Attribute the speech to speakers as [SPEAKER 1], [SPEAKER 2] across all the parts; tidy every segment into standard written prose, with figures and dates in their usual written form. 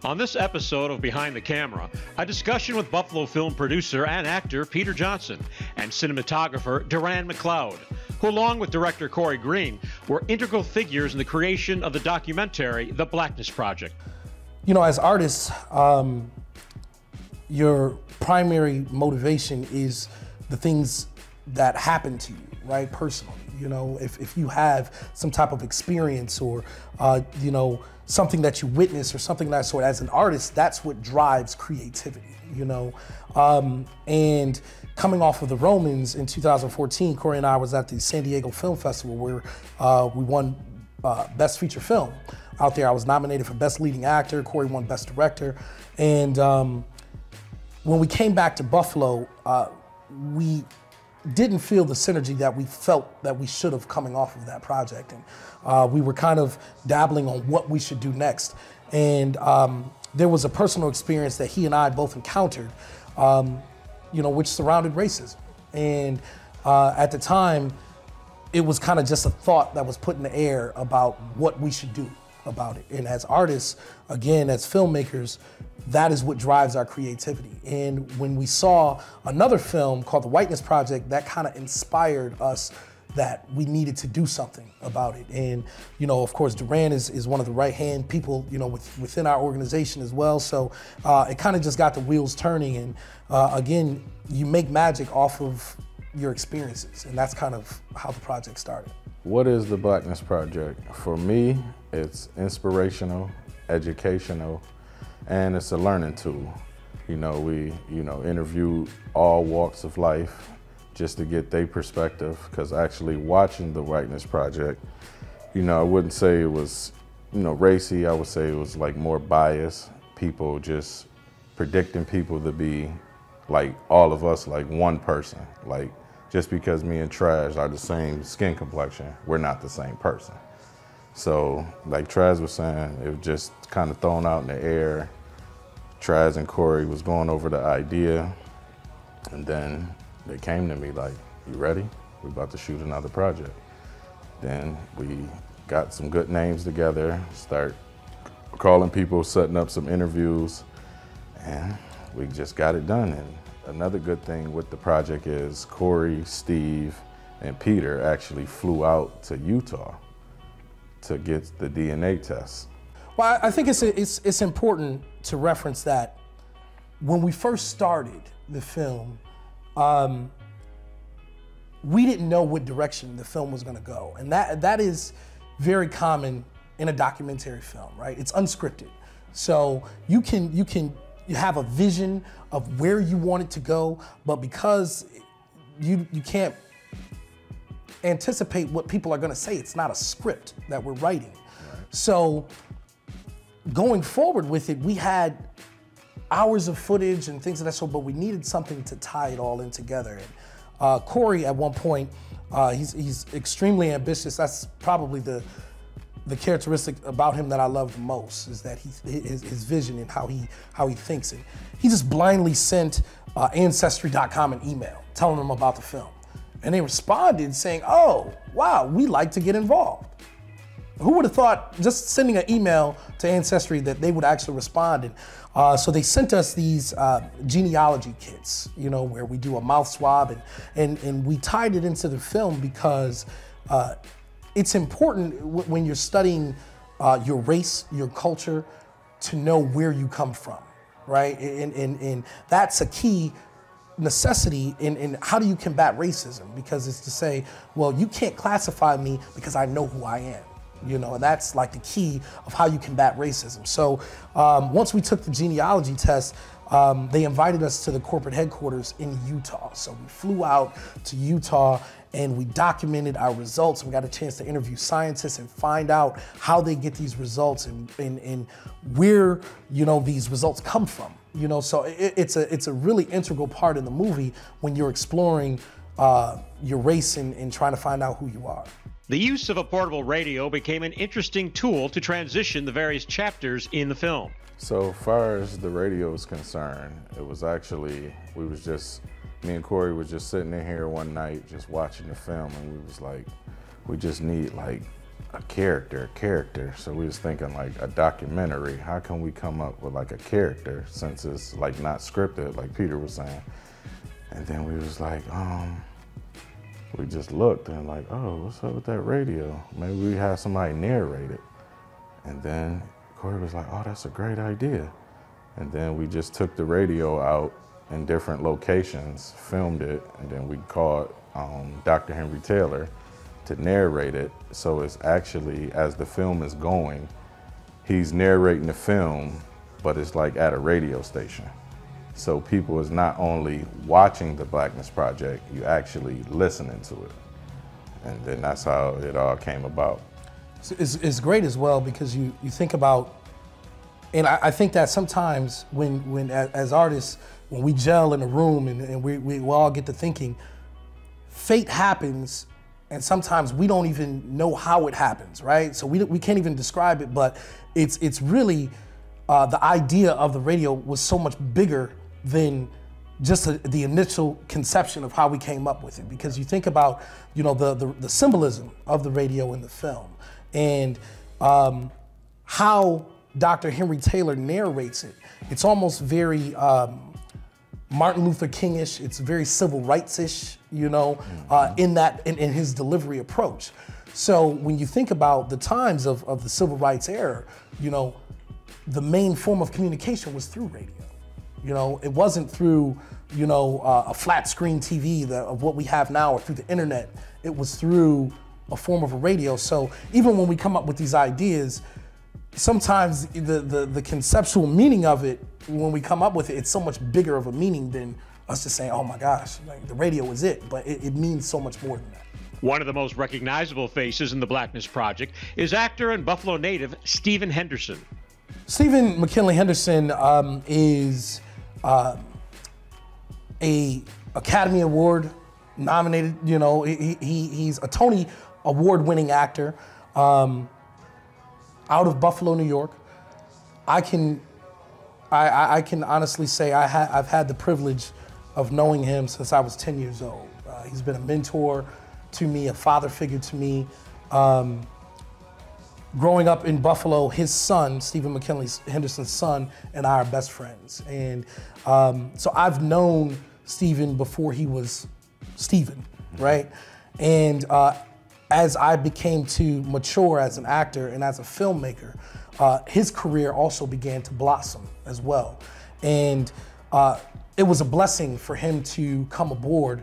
[SPEAKER 1] On this episode of Behind the Camera, a discussion with Buffalo film producer and actor Peter Johnson and cinematographer Durand McCloud, who along with director Korey Green were integral figures in the creation of the documentary The Blackness Project.
[SPEAKER 2] You know, as artists, your primary motivation is the things that happen to you, right, personally. You know, if you have some type of experience or, you know, something that you witness or something of that sort, as an artist, that's what drives creativity, you know. And coming off of the Romans in 2014, Korey and I was at the San Diego Film Festival where we won Best Feature Film. Out there, I was nominated for Best Leading Actor, Korey won Best Director. And when we came back to Buffalo, we didn't feel the synergy that we felt that we should have coming off of that project. And we were kind of dabbling on what we should do next. And there was a personal experience that he and I both encountered, you know, which surrounded racism. And at the time, it was kind of just a thought that was put in the air about what we should do about it. And as artists, again, as filmmakers, that is what drives our creativity. And when we saw another film called The Blackness Project, that kind of inspired us that we needed to do something about it. And, you know, of course, Durand is one of the right-hand people, you know, within our organization as well. So it kind of just got the wheels turning. And again, you make magic off of your experiences. And that's kind of how the project started.
[SPEAKER 3] What is the Blackness Project? For me, it's inspirational, educational, and it's a learning tool. You know, we interview all walks of life just to get their perspective, because actually watching the Blackness Project, you know, I wouldn't say it was, you know, racy. I would say it was like more biased. People just predicting people to be like all of us, like one person. Like just because me and Traz are the same skin complexion, we're not the same person. So, like Traz was saying, it was just kind of thrown out in the air. Traz and Korey was going over the idea, and then they came to me like, "You ready? We're about to shoot another project." Then we got some good names together, start calling people, setting up some interviews, and we just got it done. And another good thing with the project is Korey, Steve, and Peter actually flew out to Utah to get the DNA test.
[SPEAKER 2] Well, I think it's important to reference that when we first started the film, we didn't know what direction the film was going to go, and that is very common in a documentary film, right? It's unscripted, so you have a vision of where you want it to go, but because you can't anticipate what people are going to say, it's not a script that we're writing. Right. So going forward with it, we had hours of footage and things of that sort, but we needed something to tie it all in together. And Korey, at one point, he's extremely ambitious. That's probably the characteristic about him that I love the most, is that his vision and how he thinks. And he just blindly sent Ancestry.com an email telling them about the film. And they responded saying, "Oh, wow, we'd like to get involved." Who would have thought just sending an email to Ancestry that they would actually respond? And so they sent us these genealogy kits, you know, where we do a mouth swab, and we tied it into the film because it's important when you're studying your race, your culture, to know where you come from, right? And that's a key necessity in how do you combat racism, because it's to say, well, you can't classify me because I know who I am. You know, and that's like the key of how you combat racism. So once we took the genealogy test, they invited us to the corporate headquarters in Utah. So we flew out to Utah and we documented our results. We got a chance to interview scientists and find out how they get these results and where, you know, these results come from. You know, so it's a really integral part in the movie when you're exploring your race and trying to find out who you are.
[SPEAKER 1] The use of a portable radio became an interesting tool to transition the various chapters in the film.
[SPEAKER 3] So far as the radio is concerned, it was actually, me and Korey was just sitting in here one night just watching the film, and we was like, we just need like a character. So we was thinking like a documentary. How can we come up with like a character since it's like not scripted, like Peter was saying? And then we was like, we just looked and like, oh, what's up with that radio? Maybe we have somebody narrate it. And then Korey was like, oh, that's a great idea. And then we just took the radio out in different locations, filmed it, and then we called Dr. Henry Taylor to narrate it. So it's actually, as the film is going, he's narrating the film, but it's like at a radio station. So people is not only watching the Blackness Project, you actually listening to it. And then that's how it all came about.
[SPEAKER 2] It's great as well because you think about, and I think that sometimes when as artists, when we gel in a room and we all get to thinking, fate happens and sometimes we don't even know how it happens, right? So we can't even describe it, but it's really, the idea of the radio was so much bigger than just the initial conception of how we came up with it. Because you think about, the symbolism of the radio in the film and how Dr. Henry Taylor narrates it. It's almost very Martin Luther King-ish. It's very civil rights-ish, in his delivery approach. So when you think about the times of the civil rights era, the main form of communication was through radio. It wasn't through, a flat screen TV of what we have now or through the internet. It was through a form of a radio. So even when we come up with these ideas, sometimes the conceptual meaning of it, when we come up with it, it's so much bigger of a meaning than us just saying, oh my gosh, like the radio is it, but it means so much more than that.
[SPEAKER 1] One of the most recognizable faces in the Blackness Project is actor and Buffalo native Stephen Henderson.
[SPEAKER 2] Stephen McKinley Henderson is a Academy Award nominated, he's a Tony Award-winning actor out of Buffalo, New York. I can honestly say I've had the privilege of knowing him since I was 10 years old. He's been a mentor to me, a father figure to me. Growing up in Buffalo, his son, Stephen McKinley Henderson's son, and I are best friends. And so I've known Stephen before he was Stephen, right? And as I became to mature as an actor and as a filmmaker, his career also began to blossom as well. And it was a blessing for him to come aboard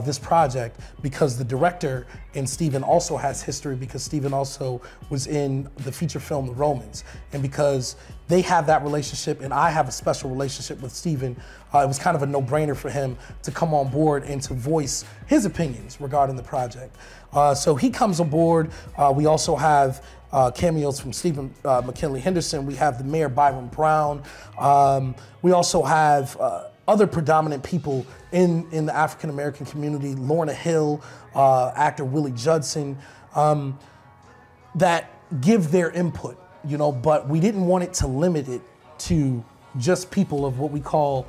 [SPEAKER 2] this project because the director and Stephen also has history because Stephen also was in the feature film The Romans. And because they have that relationship and I have a special relationship with Stephen, it was kind of a no-brainer for him to come on board and to voice his opinions regarding the project. So he comes aboard. We also have cameos from Stephen McKinley Henderson. We have the Mayor Byron Brown. We also have other predominant people in the African American community, Lorna Hill, actor Willie Judson, that give their input, but we didn't want it to limit it to just people of what we call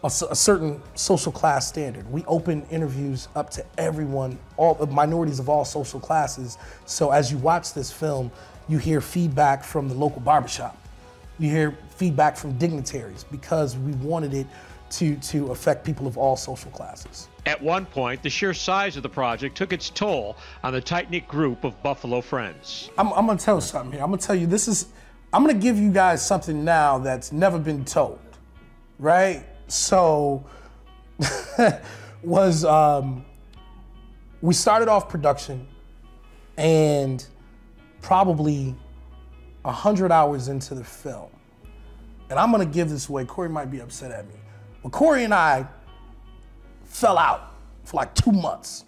[SPEAKER 2] a certain social class standard. We open interviews up to everyone, all minorities of all social classes. So as you watch this film, you hear feedback from the local barbershop. You hear feedback from dignitaries because we wanted it to affect people of all social classes.
[SPEAKER 1] At one point, the sheer size of the project took its toll on the tight-knit group of Buffalo friends.
[SPEAKER 2] I'm gonna tell you something here. I'm gonna tell you I'm gonna give you guys something now that's never been told, right? So, we started off production and probably 100 hours into the film. And I'm gonna give this away, Korey might be upset at me. But Korey and I fell out for like 2 months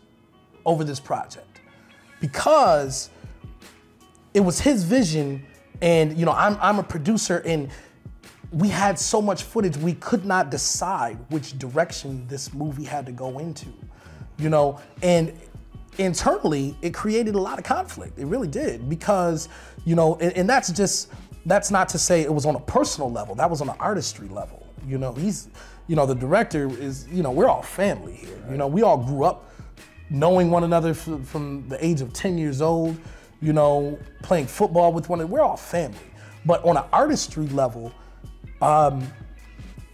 [SPEAKER 2] over this project because it was his vision and I'm a producer and we had so much footage, we could not decide which direction this movie had to go into, and internally it created a lot of conflict. It really did because, and that's not to say it was on a personal level, that was on an artistry level. The director is, we're all family here. We all grew up knowing one another from the age of 10 years old. you know, playing football with one another. We're all family. But on an artistry level,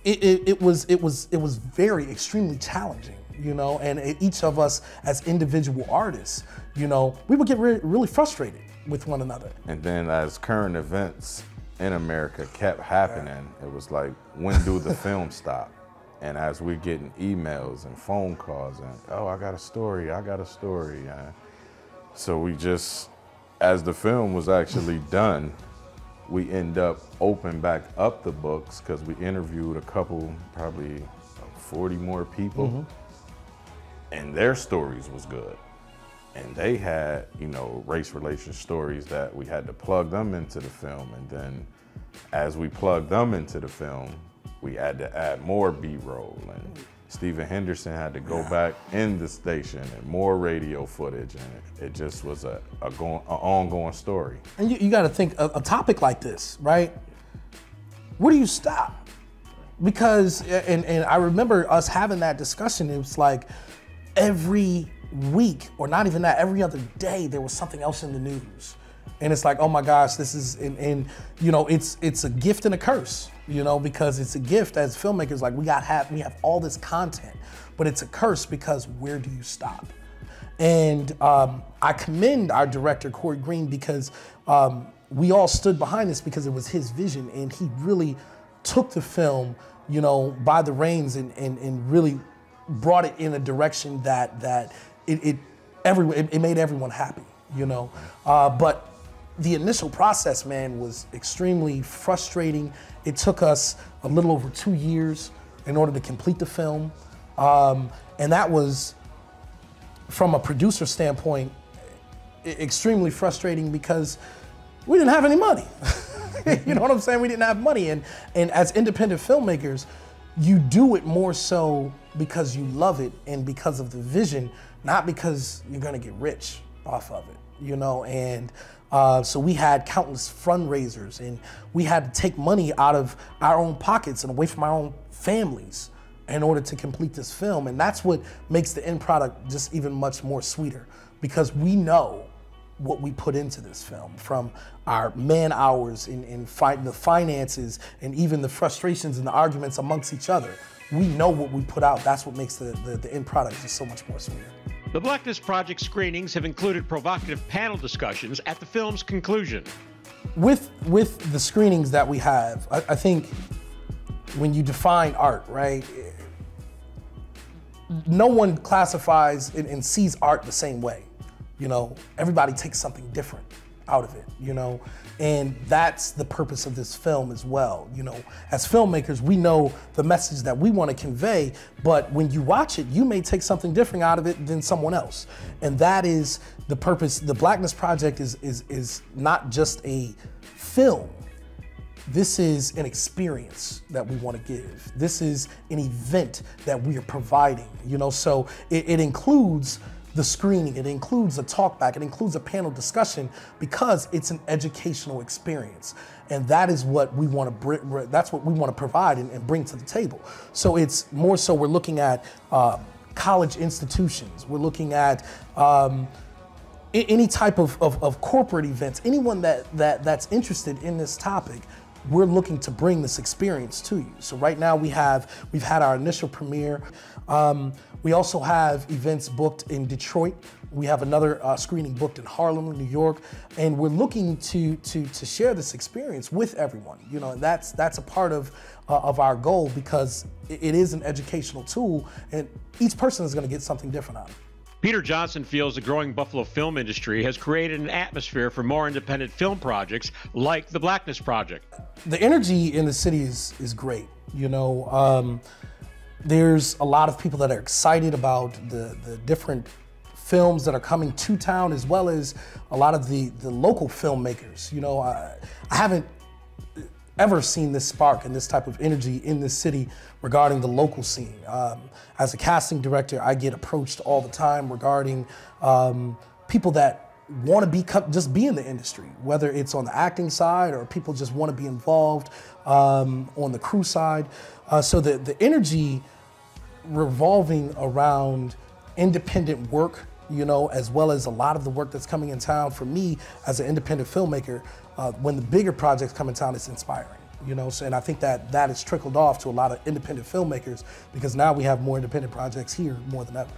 [SPEAKER 2] it was very extremely challenging, you know, and each of us as individual artists, you know, we would get really frustrated with one another.
[SPEAKER 3] And then as current events in America kept happening, it was like, when do the film stop? And as we getting emails and phone calls and, oh, I got a story. So we just, as the film was actually done, we end up opening back up the books because we interviewed a couple, probably 40 more people, and their stories was good. And they had, you know, race relation stories that we had to plug them into the film. And then as we plugged them into the film, we had to add more B-roll, and Stephen Henderson had to go back in the station and more radio footage, and it just was an ongoing story. And
[SPEAKER 2] you got to think, a topic like this, right? Where do you stop? Because, and I remember us having that discussion, it was like every week, or not even that, every other day, there was something else in the news. And it's like, oh my gosh, this is, and you know, it's a gift and a curse, you know, because it's a gift as filmmakers, like we have all this content, but it's a curse because where do you stop? And I commend our director, Korey Green, because we all stood behind this because it was his vision, and he really took the film, you know, by the reins and really brought it in a direction that it made everyone happy, you know. But the initial process, man, was extremely frustrating. It took us a little over 2 years in order to complete the film. And that was, from a producer standpoint, extremely frustrating because we didn't have any money. You know what I'm saying? We didn't have money. And as independent filmmakers, you do it more so because you love it and because of the vision, not because you're gonna get rich off of it, you know? And so we had countless fundraisers, and we had to take money out of our own pockets and away from our own families in order to complete this film. And that's what makes the end product just even much more sweeter, because we know what we put into this film, from our man hours in fighting the finances and even the frustrations and the arguments amongst each other. We know what we put out. That's what makes the end product just so much more sweeter.
[SPEAKER 1] The Blackness Project screenings have included provocative panel discussions at the film's conclusion.
[SPEAKER 2] With the screenings that we have, I think when you define art, right, no one classifies and sees art the same way. You know, everybody takes something different out of it, you know, and that's the purpose of this film as well. You know, as filmmakers, we know the message that we want to convey, but when you watch it, you may take something different out of it than someone else. And that is the purpose. The Blackness Project is not just a film. This is an experience that we want to give. This is an event that we are providing, you know, so it includes the screening, it includes a talkback, it includes a panel discussion, because it's an educational experience. And that is what we want to that's what we want to provide and bring to the table. So it's more so we're looking at college institutions, we're looking at any type of corporate events, anyone that's interested in this topic. We're looking to bring this experience to you. So right now we've had our initial premiere. We also have events booked in Detroit. We have another screening booked in Harlem, New York, and we're looking to share this experience with everyone. You know, and that's a part of our goal, because it is an educational tool, and each person is going to get something different out of it.
[SPEAKER 1] Peter Johnson feels the growing Buffalo film industry has created an atmosphere for more independent film projects like the Blackness Project.
[SPEAKER 2] The energy in the city is great. You know, there's a lot of people that are excited about the different films that are coming to town, as well as a lot of the local filmmakers. You know, I haven't ever seen this spark and this type of energy in this city regarding the local scene. As a casting director, I get approached all the time regarding people that want to just be in the industry, whether it's on the acting side or people just want to be involved on the crew side. So the energy revolving around independent work you know, as well as a lot of the work that's coming in town for me as an independent filmmaker. When the bigger projects come in town, it's inspiring. You know, so, and I think that has trickled off to a lot of independent filmmakers because now we have more independent projects here more than ever.